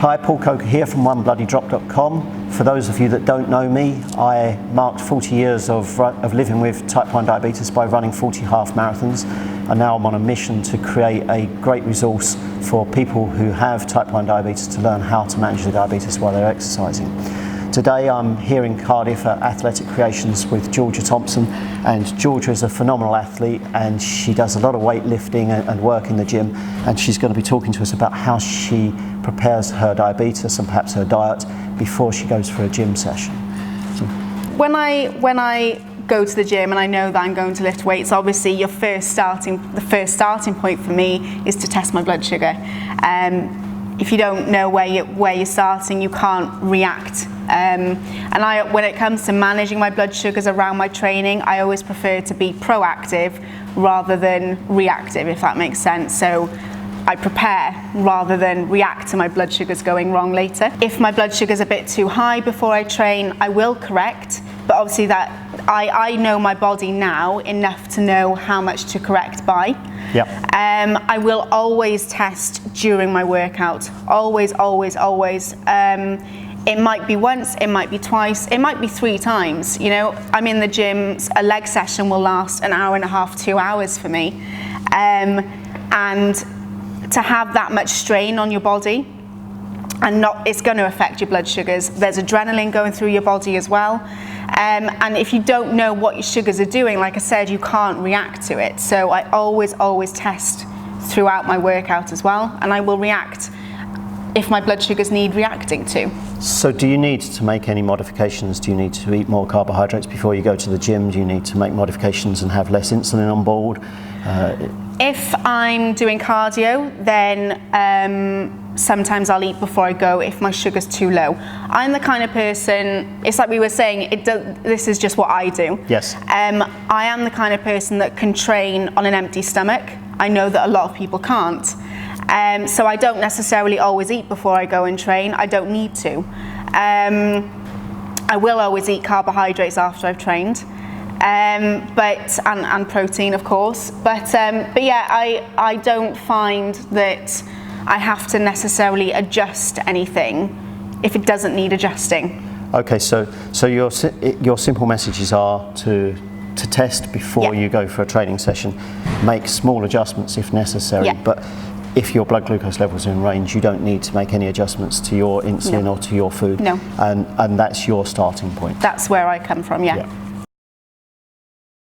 Hi, Paul Coker here from onebloodydrop.com. For those of you that don't know me, I marked 40 years of living with type 1 diabetes by running 40 half marathons, and now I'm on a mission to create a great resource for people who have type 1 diabetes to learn how to manage the diabetes while they're exercising. Today I'm here in Cardiff at Athletic Creations with Georgia Thomson, and Georgia is a phenomenal athlete and she does a lot of weightlifting and work in the gym, and she's going to be talking to us about how she prepares her diabetes and perhaps her diet before she goes for a gym session. So, when I go to the gym and I know that I'm going to lift weights, obviously the first starting point for me is to test my blood sugar. If you don't know where you're starting, you can't react. When it comes to managing my blood sugars around my training, I always prefer to be proactive rather than reactive, if that makes sense. So I prepare rather than react to my blood sugars going wrong later. If my blood sugar's a bit too high before I train, I will correct, but obviously that I know my body now enough to know how much to correct by. Yep. I will always test during my workout. Always, always, always. It might be once, it might be twice, it might be 3 times. You know, I'm in the gym, a leg session will last an hour and a half, 2 hours for me. And to have that much strain on your body, and it's going to affect your blood sugars. There's adrenaline going through your body as well. And if you don't know what your sugars are doing, like I said, you can't react to it. So I always test throughout my workout as well, and I will react if my blood sugars need reacting to. So do you need to make any modifications? Do you need to eat more carbohydrates before you go to the gym? Do you need to make modifications and have less insulin on board? If I'm doing cardio, then sometimes I'll eat before I go if my sugar's too low. I'm the kind of person, it's like we were saying, this is just what I do. Yes. I am the kind of person that can train on an empty stomach. I know that a lot of people can't. So I don't necessarily always eat before I go and train. I don't need to. I will always eat carbohydrates after I've trained. And protein, of course, but yeah, I don't find that I have to necessarily adjust anything if it doesn't need adjusting. Okay, so your simple messages are to test before you go for a training session, make small adjustments if necessary, but if your blood glucose levels are in range, you don't need to make any adjustments to your insulin or to your food. No. And that's your starting point. That's where I come from, yeah.